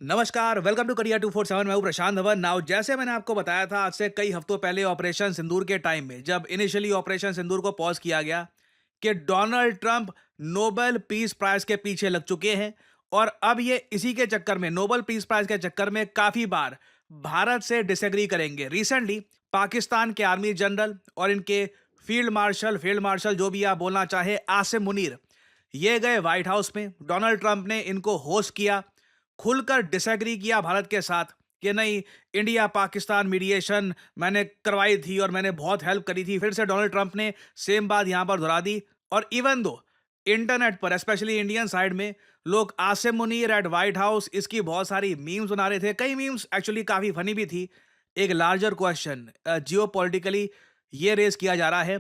नमस्कार, welcome to career 247। मैं हूं प्रशांत धवन। नाउ जैसे मैंने आपको बताया था आज से कई हफ्तों पहले ऑपरेशन सिंदूर के टाइम में, जब इनिशियली ऑपरेशन सिंदूर को पॉज किया गया, कि Donald Trump Nobel peace prize के पीछे लग चुके हैं। और अब ये इसी के चक्कर में, नोबेल पीस प्राइज के चक्कर में काफी बार भारत से डिसएग्री करेंगे। रिसेंटली पाकिस्तान के आर्मी जनरल और इनके फील्ड मार्शल जो भी आप बोलना चाहे, आसिम मुनीर, ये गए व्हाइट हाउस में। डोनाल्ड ट्रंप ने इनको होस्ट किया, खुलकर डिसएग्री किया भारत के साथ कि नहीं, इंडिया पाकिस्तान मीडिएशन मैंने करवाई थी और मैंने बहुत हेल्प करी थी। फिर से डोनाल्ड ट्रंप ने सेम बात यहां पर दोहरा दी। और इवन दो इंटरनेट पर, स्पेशली इंडियन साइड में, लोग Asim Munir at White House इसकी बहुत सारी मीम्स बना रहे थे। कई मीम्स एक्चुअली काफी फनी भी थी। एक लार्जर क्वेश्चन जियो पॉलिटिकली ये रेज किया जा रहा है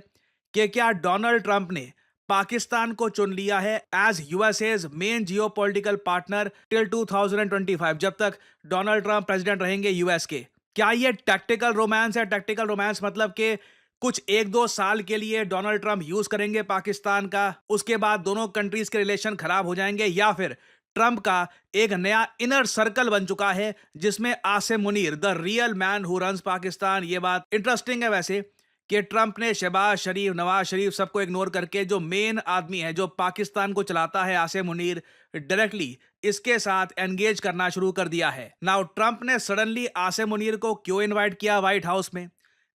कि क्या डोनाल्ड ट्रंप ने पाकिस्तान को चुन लिया है as US's main geopolitical partner till 2025, जब तक डोनाल्ड ट्रंप प्रेसिडेंट रहेंगे यूएस के। क्या ये टैक्टिकल रोमांस है? टैक्टिकल रोमांस मतलब कि कुछ एक दो साल के लिए डोनाल्ड ट्रंप यूज करेंगे पाकिस्तान का, उसके बाद दोनों कंट्रीज के रिलेशन खराब हो जाएंगे, या फिर ट्रंप का एक नया इनर सर्कल बन चुका है जिसमें Asim Munir the real man who runs Pakistan. ये बात इंटरेस्टिंग है वैसे, कि ट्रंप ने शहबाज शरीफ, नवाज शरीफ सबको इग्नोर करके जो मेन आदमी है जो पाकिस्तान को चलाता है, आसिम मुनीर, डायरेक्टली इसके साथ एंगेज करना शुरू कर दिया है। नाउ ट्रंप ने सडनली आसिम मुनीर को क्यों इनवाइट किया व्हाइट हाउस में,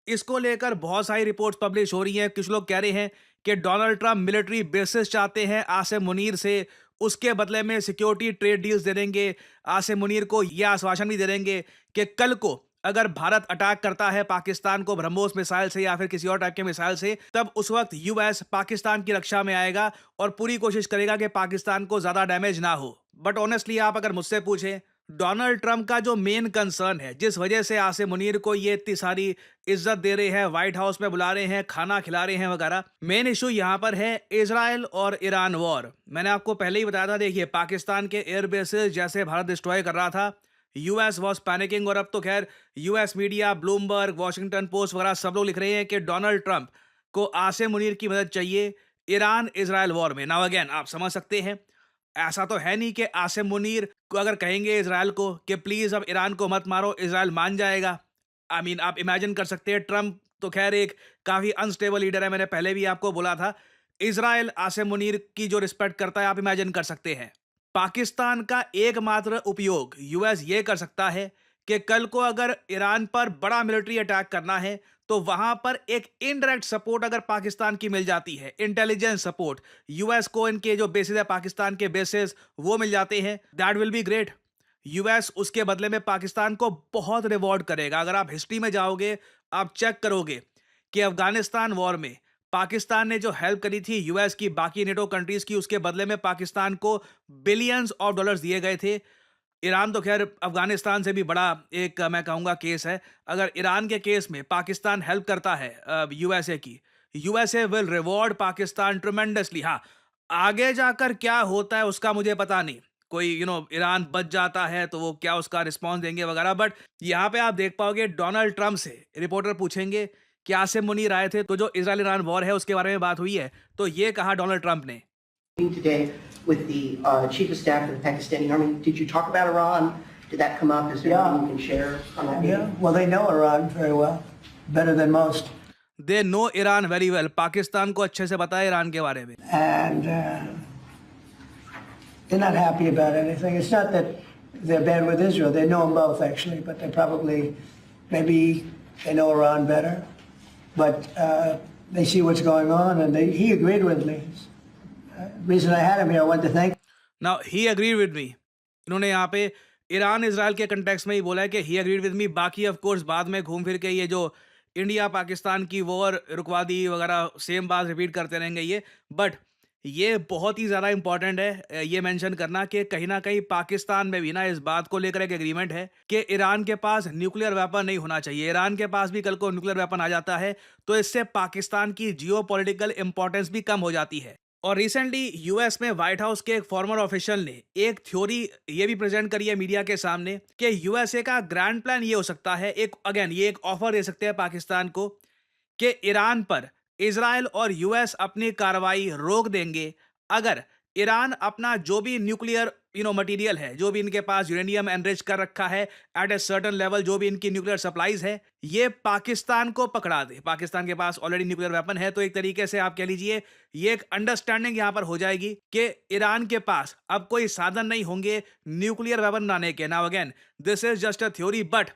इसको लेकर बहुत सारी रिपोर्ट्स पब्लिश हो रही हैं। कुछ लोग कह रहे हैं कि डोनाल्ड ट्रंप मिलिट्री बेसिस चाहते हैं आसिम मुनीर से, उसके बदले में सिक्योरिटी ट्रेड डील्स दे देंगे। आसिम मुनीर को यह आश्वासन भी दे देंगे कि कल को अगर भारत अटैक करता है पाकिस्तान को ब्रह्मोस मिसाइल से या फिर किसी और टाइप के मिसाइल से, तब उस वक्त यूएस पाकिस्तान की रक्षा में आएगा और पूरी कोशिश करेगा कि पाकिस्तान को ज्यादा डैमेज ना हो। बट ऑनेस्टली आप अगर मुझसे पूछें, डोनाल्ड ट्रंप का जो मेन कंसर्न है, जिस वजह से आसिम मुनीर को ये इतनी सारी इज्जत दे रहे हैं, व्हाइट हाउस में बुला रहे हैं, खाना खिला रहे हैं वगैरह, मेन इशू यहां पर है इजराइल और ईरान वॉर। मैंने आपको पहले ही बताया था, देखिए पाकिस्तान के एयर बेसेस जैसे भारत डिस्ट्रॉय कर रहा था, यूएस वॉज पैनिकिंग। और अब तो खैर US media, Bloomberg, Washington post वगैरह सब लोग लिख रहे हैं कि डोनाल्ड ट्रंप को आसिम मुनीर की मदद चाहिए ईरान इजराइल वॉर में। नाउ अगेन आप समझ सकते हैं, ऐसा तो है नहीं कि आसिम मुनीर को अगर कहेंगे इजराइल को कि प्लीज अब ईरान को मत मारो, इजराइल मान जाएगा। आई मीन आप इमेजिन कर सकते हैं, ट्रंप तो खैर एक काफी अनस्टेबल लीडर है, मैंने पहले भी आपको बोला था। इजराइल आसिम मुनीर की जो रिस्पेक्ट करता है, आप इमेजिन कर सकते हैं। पाकिस्तान का एकमात्र उपयोग यूएस ये कर सकता है कि कल को अगर ईरान पर बड़ा मिलिट्री अटैक करना है, तो वहां पर एक इनडायरेक्ट सपोर्ट अगर पाकिस्तान की मिल जाती है, इंटेलिजेंस सपोर्ट, यूएस को इनके जो बेसिस है पाकिस्तान के बेसिस वो मिल जाते हैं, that will be great. US उसके बदले में पाकिस्तान को बहुत रिवॉर्ड करेगा। अगर आप हिस्ट्री में जाओगे, आप चेक करोगे कि अफगानिस्तान वॉर में पाकिस्तान ने जो हेल्प करी थी यूएस की, बाकी नेटो कंट्रीज की, उसके बदले में पाकिस्तान को बिलियंस ऑफ डॉलर्स दिए गए थे। ईरान तो खैर अफगानिस्तान से भी बड़ा एक मैं कहूंगा केस है। अगर ईरान के केस में पाकिस्तान हेल्प करता है यूएसए की, USA will reward Pakistan tremendously. हाँ, आगे जाकर क्या होता है उसका मुझे पता नहीं, कोई ईरान बच जाता है तो वो क्या उसका रिस्पॉन्स देंगे वगैरह। बट यहाँ पे आप देख पाओगे, डोनाल्ड ट्रंप से रिपोर्टर पूछेंगे कि आसिम मुनीर आए थे तो जो इजराइल ईरान वॉर है उसके बारे में बात हुई है, तो ये कहा डोनाल्ड ट्रंप ने। Today with the chief of staff of the Pakistani army. Did you talk about Iran? Did that come up? Is there anything you can share on that? Yeah, well, they know Iran very well, better than most. They know Iran very well, Pakistan को अच्छे से पता है Iran के बारे में। And they're not happy about anything. It's not that they're bad with Israel. They know them both, actually, but they probably, maybe they know Iran better. But they see what's going on, and he agreed with me. Reason I had him here, I wanted to thank. Now he agreed with me. इन्होंने यहाँ पे Iran Israel के context में ही बोला है कि he agreed with me। बाकी of course बाद में घूम फिर के ये जो इंडिया पाकिस्तान की वॉर रुकवा दी वगैरह सेम बात रिपीट करते रहेंगे ये। बट ये बहुत ही ज़्यादा इंपॉर्टेंट है ये मेंशन करना कि कहीं ना कहीं पाकिस्तान में भी ना इस बात को लेकर एक एग्रीमेंट है कि ईरान के पास न्यूक्लियर वेपन नहीं होना चाहिए। ईरान के पास भी कल को न्यूक्लियर वेपन आ जाता है तो इससे पाकिस्तान की जियोपॉलिटिकल इंपॉर्टेंस भी कम हो जाती है। और रिसेंटली यूएस में व्हाइट हाउस के एक फॉर्मर ऑफिशियल ने एक थ्योरी ये भी प्रेजेंट करी है मीडिया के सामने कि यूएसए का ग्रैंड प्लान ये हो सकता है, एक अगेन ये एक ऑफर दे सकते हैं पाकिस्तान को कि ईरान पर इजराइल और यूएस अपनी कार्रवाई रोक देंगे अगर ईरान अपना जो भी न्यूक्लियर मटेरियल है, जो भी इनके पास यूरेनियम एनरिच कर रखा है एट ए सर्टेन लेवल, जो भी इनकी न्यूक्लियर सप्लाईज है, ये पाकिस्तान को पकड़ा दे। पाकिस्तान के पास ऑलरेडी न्यूक्लियर वेपन है, तो एक तरीके से आप कह लीजिए ये एक अंडरस्टैंडिंग यहां पर हो जाएगी कि ईरान के पास अब कोई साधन नहीं होंगे न्यूक्लियर वेपन बनाने के। Now again this is just a theory, but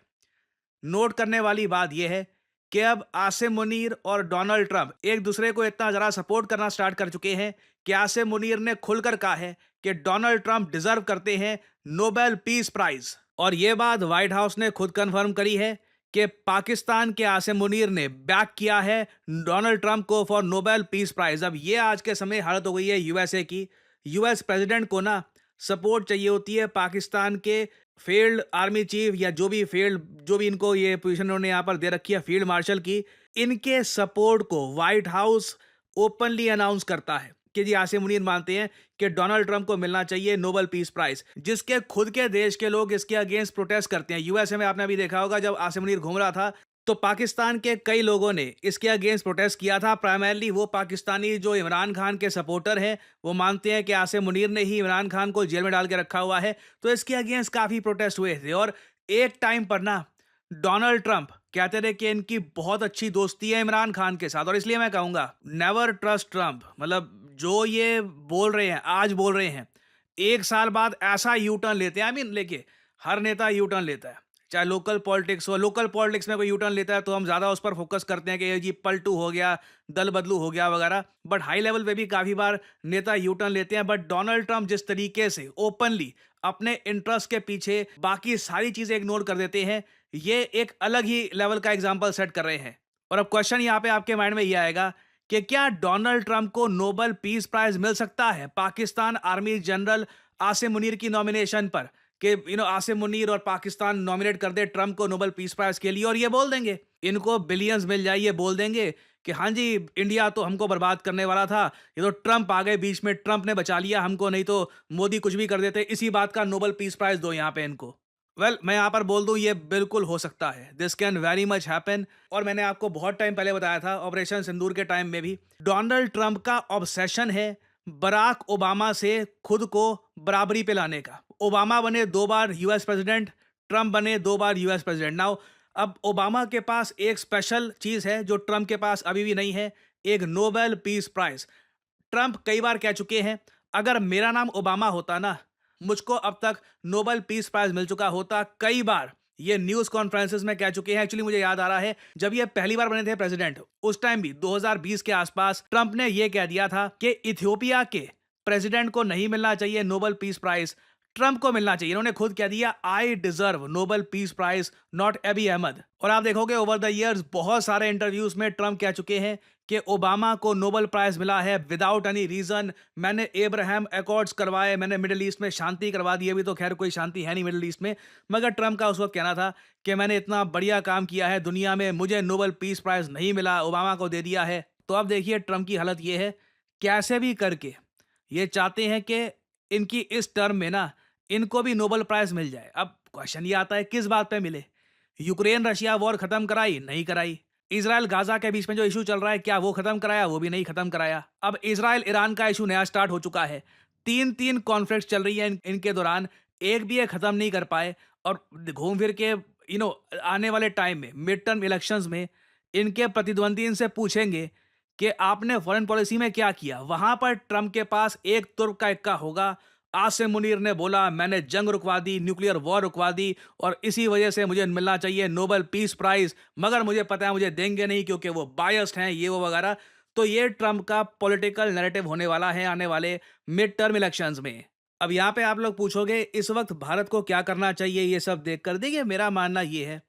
note करने वाली बात यह है कि अब आसिम मुनीर और डोनाल्ड ट्रंप एक दूसरे को इतना ज़्यादा सपोर्ट करना स्टार्ट कर चुके हैं कि आसिम मुनीर ने खुलकर कहा है कि डोनाल्ड ट्रंप डिजर्व करते हैं नोबेल पीस प्राइज। और यह बात व्हाइट हाउस ने खुद कंफर्म करी है कि पाकिस्तान के आसिम मुनीर ने बैक किया है डोनाल्ड ट्रंप को फॉर नोबेल पीस प्राइज। अब ये आज के समय हालत हो गई है यूएसए की। यूएस प्रेसिडेंट को ना सपोर्ट चाहिए होती है पाकिस्तान के फील्ड आर्मी चीफ या जो भी इनको ये पोजीशन उन्होंने यहाँ पर दे रखी है फील्ड मार्शल की, इनके सपोर्ट को व्हाइट हाउस ओपनली अनाउंस करता है कि जी आसिम मुनीर मानते हैं कि डोनाल्ड ट्रंप को मिलना चाहिए नोबेल पीस प्राइज, जिसके खुद के देश के लोग इसके अगेंस्ट प्रोटेस्ट करते हैं। यूएसए में आपने अभी देखा होगा जब आसिम मुनीर घूम रहा था तो पाकिस्तान के कई लोगों ने इसके अगेंस्ट प्रोटेस्ट किया था। प्राइमरली वो पाकिस्तानी जो इमरान खान के सपोर्टर हैं, वो मानते हैं कि आसिम मुनीर ने ही इमरान खान को जेल में डाल के रखा हुआ है, तो इसके अगेंस्ट काफ़ी प्रोटेस्ट हुए थे। और एक टाइम पर ना डोनाल्ड ट्रंप कहते थे कि इनकी बहुत अच्छी दोस्ती है इमरान खान के साथ, और इसलिए मैं कहूँगा नेवर ट्रस्ट ट्रंप। मतलब जो ये बोल रहे हैं, आज बोल रहे हैं, एक साल बाद ऐसा यू टर्न लेते हैं। लेके हर नेता यू टर्न लेता है, चाहे लोकल पॉलिटिक्स हो। लोकल पॉलिटिक्स में कोई यू टर्न लेता है तो हम ज़्यादा उस पर फोकस करते हैं कि ये जी पलटू हो गया, दल बदलू हो गया वगैरह, बट हाई लेवल पे भी काफ़ी बार नेता यू टर्न लेते हैं। बट डोनाल्ड ट्रंप जिस तरीके से ओपनली अपने इंटरेस्ट के पीछे बाकी सारी चीज़ें इग्नोर कर देते हैं, ये एक अलग ही लेवल का एग्जाम्पल सेट कर रहे हैं। और अब क्वेश्चन यहाँ पे आपके माइंड में ये आएगा कि क्या डोनाल्ड ट्रंप को नोबेल पीस प्राइज मिल सकता है पाकिस्तान आर्मी जनरल आसिम मुनीर की नॉमिनेशन पर, कि आसिम मुनीर और पाकिस्तान नॉमिनेट कर दे ट्रंप को नोबेल पीस प्राइज के लिए, और ये बोल देंगे इनको बिलियंस मिल जाए, ये बोल देंगे कि हाँ जी इंडिया तो हमको बर्बाद करने वाला था, ये तो ट्रंप आ गए बीच में, ट्रंप ने बचा लिया हमको, नहीं तो मोदी कुछ भी कर देते, इसी बात का नोबेल पीस प्राइज दो यहाँ पे इनको। मैं यहाँ पर बोल दूं ये बिल्कुल हो सकता है, this can very much happen. और मैंने आपको बहुत टाइम पहले बताया था ऑपरेशन सिंदूर के टाइम में भी, डोनाल्ड ट्रंप का ऑब्सेशन है बराक ओबामा से खुद को बराबरी पे लाने का। ओबामा बने 2 बार यूएस प्रेसिडेंट, ट्रंप बने 2 बार यूएस प्रेसिडेंट। नाउ अब ओबामा के पास एक स्पेशल चीज़ है जो ट्रंप के पास अभी भी नहीं है, एक नोबेल पीस प्राइज। ट्रंप कई बार कह चुके हैं अगर मेरा नाम ओबामा होता ना, मुझको अब तक नोबेल पीस प्राइज मिल चुका होता। कई बार ये न्यूज़ कॉन्फ्रेंसेस में कह चुके हैं। एक्चुअली मुझे याद आ रहा है जब ये पहली बार बने थे प्रेसिडेंट, उस टाइम भी 2020 के आसपास ट्रंप ने ये कह दिया था कि इथियोपिया के प्रेसिडेंट को नहीं मिलना चाहिए नोबेल पीस प्राइज, ट्रंप को मिलना चाहिए। इन्होंने खुद कह दिया I deserve Nobel peace prize not Abiy Ahmed. और आप देखोगे ओवर द इयर्स बहुत सारे इंटरव्यूज में ट्रंप कह चुके हैं कि ओबामा को नोबेल प्राइज मिला है विदाउट एनी रीजन, मैंने एब्राहम अकॉर्ड्स करवाए, मैंने मिडिल ईस्ट में शांति करवा दी। अभी तो खैर कोई शांति है नहीं मिडिल ईस्ट में, मगर ट्रंप का उस वक्त कहना था कि मैंने इतना बढ़िया काम किया है दुनिया में, मुझे नोबेल पीस प्राइज नहीं मिला, ओबामा को दे दिया है। तो अब देखिए ट्रंप की हालत ये है, कैसे भी करके ये चाहते हैं कि इनकी इस टर्म में ना इनको भी नोबेल प्राइज मिल जाए। अब क्वेश्चन ये आता है किस बात पे मिले? यूक्रेन रशिया वॉर खत्म कराई? नहीं कराई। इजराइल गाजा के बीच में जो इशू चल रहा है क्या वो खत्म कराया? वो भी नहीं खत्म कराया। अब इजराइल ईरान का इशू नया स्टार्ट हो चुका है, 3 कॉन्फ्लिक्ट चल रही है इनके दौरान, एक भी ये खत्म नहीं कर पाए। और घूम फिर के आने वाले टाइम में मिड टर्म इलेक्शंस में इनके प्रतिद्वंदी इनसे पूछेंगे कि आपने फॉरेन पॉलिसी में क्या किया, वहां पर ट्रंप के पास एक तुर्क का इक्का होगा। आसिम मुनीर ने बोला मैंने जंग रुकवा दी, न्यूक्लियर वॉर रुकवा दी, और इसी वजह से मुझे मिलना चाहिए नोबेल पीस प्राइज, मगर मुझे पता है मुझे देंगे नहीं क्योंकि वो बायस्ड हैं, ये वो वगैरह। तो ये ट्रंप का पॉलिटिकल नैरेटिव होने वाला है आने वाले मिड टर्म इलेक्शंस में। अब यहाँ पे आप लोग पूछोगे इस वक्त भारत को क्या करना चाहिए ये सब देख कर? देखिए मेरा मानना ये है,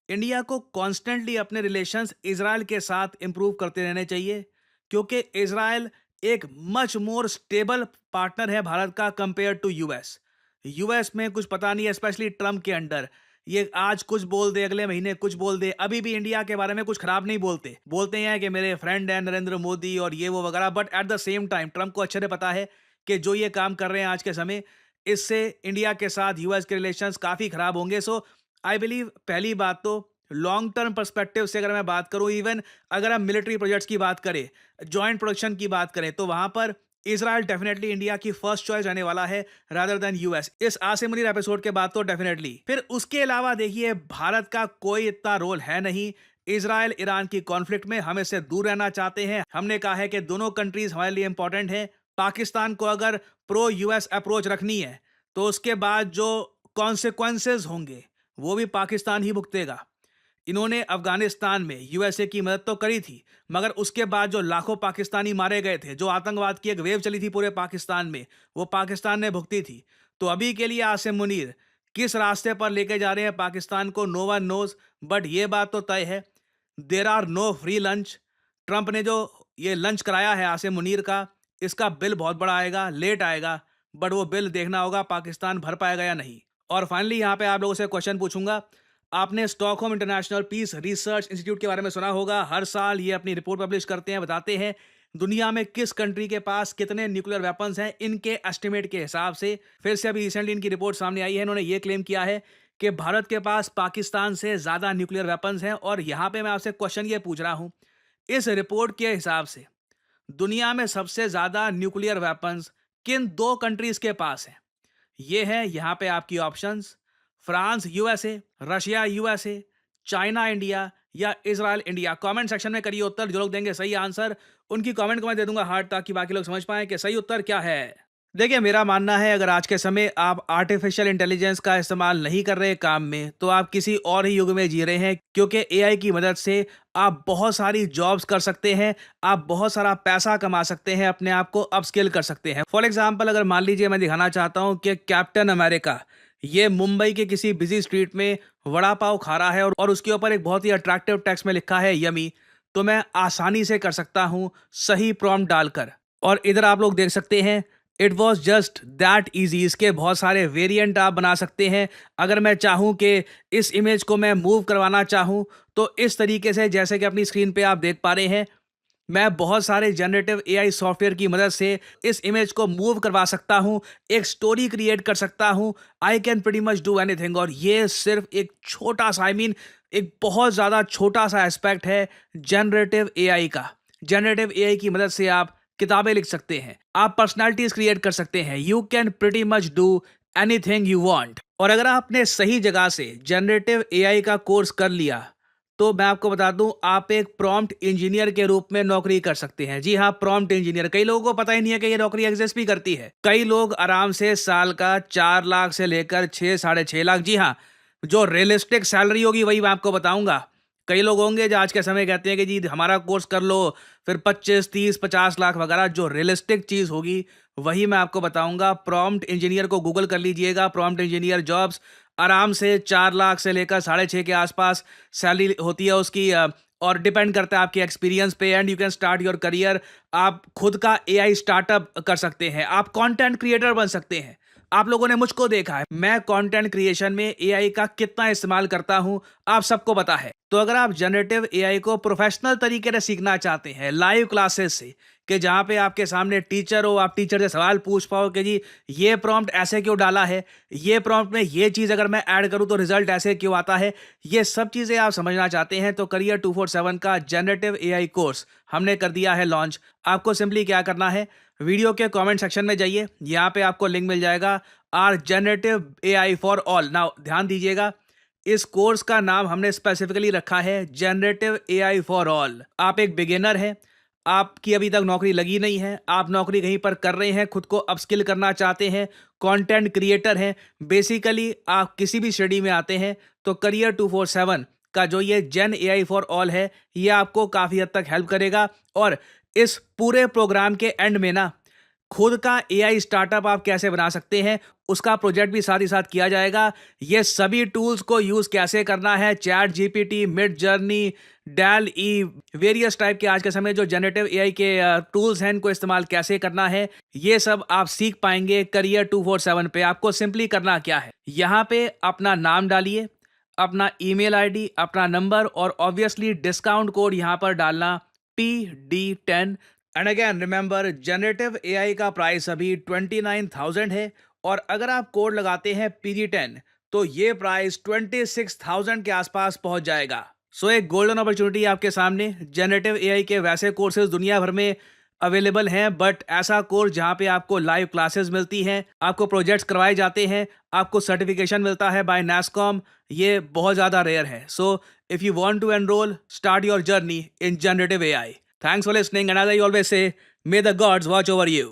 इंडिया को कॉन्स्टेंटली अपने रिलेशंस इजराइल के साथ इंप्रूव करते रहने चाहिए, क्योंकि इजराइल एक मच मोर स्टेबल पार्टनर है भारत का कंपेयर टू यूएस। यूएस में कुछ पता नहीं है, स्पेशली ट्रंप के अंडर, ये आज कुछ बोल दे अगले महीने कुछ बोल दे। अभी भी इंडिया के बारे में कुछ खराब नहीं बोलते हैं कि मेरे फ्रेंड है नरेंद्र मोदी और ये वो वगैरह, but at the same time Trump को अच्छे से पता है कि जो ये काम कर रहे हैं आज के समय, इससे इंडिया के साथ यूएस के रिलेशंस काफ़ी खराब होंगे। सो आई बिलीव पहली बात तो लॉन्ग टर्म पर्सपेक्टिव से अगर मैं बात करूं, इवन अगर हम मिलिट्री प्रोजेक्ट्स की बात करें, जॉइंट प्रोडक्शन की बात करें, तो वहां पर इजराइल डेफिनेटली इंडिया की फर्स्ट चॉइस रहने वाला है रादर देन यूएस इस आसिम मुनीर एपिसोड के बाद तो डेफिनेटली। फिर उसके अलावा देखिए भारत का कोई इतना रोल है नहीं इजराइल ईरान की कॉन्फ्लिक्ट में, हम इससे दूर रहना चाहते हैं। हमने कहा है कि दोनों कंट्रीज हमारे लिए इंपॉर्टेंट है। पाकिस्तान को अगर प्रो यूएस अप्रोच रखनी है तो उसके बाद जो कॉन्सिक्वेंसेज होंगे वो भी पाकिस्तान ही भुगतेगा। इन्होंने अफगानिस्तान में यूएसए की मदद तो करी थी, मगर उसके बाद जो लाखों पाकिस्तानी मारे गए थे, जो आतंकवाद की एक वेव चली थी पूरे पाकिस्तान में, वो पाकिस्तान ने भुगती थी। तो अभी के लिए आसिम मुनीर किस रास्ते पर लेके जा रहे हैं पाकिस्तान को, नो वन नोज। बट ये बात तो तय है, there are no free lunch. Trump ने जो ये लंच कराया है आसिम मुनीर का, इसका बिल बहुत बड़ा आएगा, लेट आएगा, बट वो बिल देखना होगा पाकिस्तान भर पाएगा या नहीं। और फाइनली यहाँ पे आप लोगों से क्वेश्चन पूछूंगा, आपने Stockholm International Peace Research Institute के बारे में सुना होगा। हर साल ये अपनी रिपोर्ट पब्लिश करते हैं, बताते हैं दुनिया में किस कंट्री के पास कितने न्यूक्लियर वेपन्स हैं इनके एस्टिमेट के हिसाब से। फिर से अभी रिसेंटली इनकी रिपोर्ट सामने आई है, इन्होंने ये क्लेम किया है कि भारत के पास पाकिस्तान से ज़्यादा न्यूक्लियर वेपन्स हैं। और यहाँ पे मैं आपसे क्वेश्चन ये पूछ रहा हूँ, इस रिपोर्ट के हिसाब से दुनिया में सबसे ज़्यादा न्यूक्लियर वेपन्स किन दो कंट्रीज के पास हैं? ये है यहाँ पे आपकी options, France USA, Russia USA, China India या इजराइल इंडिया। कमेंट सेक्शन में करिए उत्तर, जो लोग देंगे सही आंसर उनकी कमेंट को मैं दे दूंगा हार्ट, ताकि बाकी लोग समझ पाएं कि सही उत्तर क्या है। देखिए मेरा मानना है, अगर आज के समय आप आर्टिफिशियल इंटेलिजेंस का इस्तेमाल नहीं कर रहे काम में, तो आप किसी और ही युग में जी रहे हैं, क्योंकि एआई की मदद से आप बहुत सारी जॉब्स कर सकते हैं, आप बहुत सारा पैसा कमा सकते हैं, अपने आप को अपस्किल कर सकते हैं। फॉर एग्जाम्पल, अगर मान लीजिए मैं दिखाना चाहता हूँ कि कैप्टन अमेरिका ये मुंबई के किसी बिजी स्ट्रीट में वड़ा पाव खा रहा है और उसके ऊपर एक बहुत ही अट्रैक्टिव टेक्स्ट में लिखा है यमी, तो मैं आसानी से कर सकता हूँ सही प्रॉम्प्ट डालकर। और इधर आप लोग देख सकते हैं, it was just that easy. इसके बहुत सारे वेरिएंट आप बना सकते हैं। अगर मैं चाहूँ कि इस इमेज को मैं मूव करवाना चाहूँ, तो इस तरीके से, जैसे कि अपनी स्क्रीन पे आप देख पा रहे हैं, मैं बहुत सारे जनरेटिव एआई सॉफ्टवेयर की मदद से इस इमेज को मूव करवा सकता हूँ, एक स्टोरी क्रिएट कर सकता हूँ। I can pretty much do anything. और ये सिर्फ एक छोटा सा, एक बहुत ज़्यादा छोटा सा एस्पेक्ट है जनरेटिव एआई का। जनरेटिव एआई की मदद से आप किताबें लिख सकते हैं, आप पर्सनालिटीज क्रिएट कर सकते हैं। You can pretty much do anything you want. और अगर आपने सही जगह से जनरेटिव एआई का कोर्स कर लिया, तो मैं आपको बता दूं, आप एक प्रॉम्प्ट इंजीनियर के रूप में नौकरी कर सकते हैं। जी हाँ, प्रॉम्प्ट इंजीनियर। कई लोगों को पता ही नहीं है कि ये नौकरी एग्जिस्ट भी करती है। कई लोग आराम से साल का 4 लाख से लेकर 6 साढ़े 6 लाख, जी हाँ, जो रियलिस्टिक सैलरी होगी वही मैं आपको बताऊंगा। कई लोग होंगे जो आज के समय कहते हैं कि जी हमारा कोर्स कर लो, फिर 25 30 50 लाख वगैरह। जो रियलिस्टिक चीज़ होगी वही मैं आपको बताऊंगा। प्रॉम्प्ट इंजीनियर को गूगल कर लीजिएगा, प्रॉम्प्ट इंजीनियर जॉब्स, आराम से 4 लाख से लेकर 6.5 के आसपास सैलरी होती है उसकी। और डिपेंड करता है आपके एक्सपीरियंस पे। And you can start your career. आप खुद का एआई स्टार्टअप कर सकते हैं, आप कंटेंट क्रिएटर बन सकते हैं। आप लोगों ने मुझको देखा है, मैं कंटेंट क्रिएशन में एआई का कितना इस्तेमाल करता हूं, आप सबको पता है। तो अगर आप जनरेटिव एआई को प्रोफेशनल तरीके से सीखना चाहते हैं, लाइव क्लासेस से, कि जहां पे आपके सामने टीचर हो, आप टीचर से सवाल पूछ पाओ कि जी ये प्रॉम्प्ट ऐसे क्यों डाला है, ये प्रॉम्प्ट में ये चीज़ अगर मैं ऐड करूं तो रिजल्ट ऐसे क्यों आता है, ये सब चीज़ें आप समझना चाहते हैं, तो करियर 247 का जनरेटिव एआई कोर्स हमने कर दिया है लॉन्च। आपको सिंपली क्या करना है, वीडियो के कमेंट सेक्शन में जाइए, यहाँ पे आपको लिंक मिल जाएगा, are generative AI for all. Now ध्यान दीजिएगा, इस कोर्स का नाम हमने स्पेसिफिकली रखा है जनरेटिव एआई फॉर ऑल। आप एक बिगिनर हैं, आपकी अभी तक नौकरी लगी नहीं है, आप नौकरी कहीं पर कर रहे हैं, खुद को अपस्किल करना चाहते हैं, कंटेंट क्रिएटर हैं, बेसिकली आप किसी भी स्टडी में आते हैं, तो करियर 247 का जो ये जेन एआई फॉर ऑल है, ये आपको काफ़ी हद तक हेल्प करेगा। और इस पूरे प्रोग्राम के एंड में ना, खुद का एआई स्टार्टअप आप कैसे बना सकते हैं, उसका प्रोजेक्ट भी साथ ही साथ किया जाएगा। ये सभी टूल्स को यूज़ कैसे करना है, ChatGPT, Midjourney, DALL-E, various type के आज के समय जो जनरेटिव एआई के टूल्स हैं, इनको इस्तेमाल कैसे करना है, ये सब आप सीख पाएंगे करियर 247 पे। आपको सिंपली करना क्या है, यहाँ पे अपना नाम डालिए, अपना ईमेल आईडी, अपना नंबर, और ऑब्वियसली डिस्काउंट कोड यहाँ पर डालना PD10। And again remember, generative AI का प्राइस अभी 29,000 है, और अगर आप कोड लगाते हैं PD10 तो ये प्राइस 26,000 के आसपास पहुंच जाएगा। सो एक गोल्डन अपॉर्चुनिटी आपके सामने। जनरेटिव एआई के वैसे कोर्सेज दुनिया भर में अवेलेबल हैं, बट ऐसा कोर्स जहाँ पे आपको लाइव क्लासेस मिलती हैं, आपको प्रोजेक्ट्स करवाए जाते हैं, आपको सर्टिफिकेशन मिलता है बाय NASSCOM, ये बहुत ज़्यादा रेयर है. So if you want to enrol, start your journey in generative AI. Thanks for listening, and as I always say, may the gods watch over you.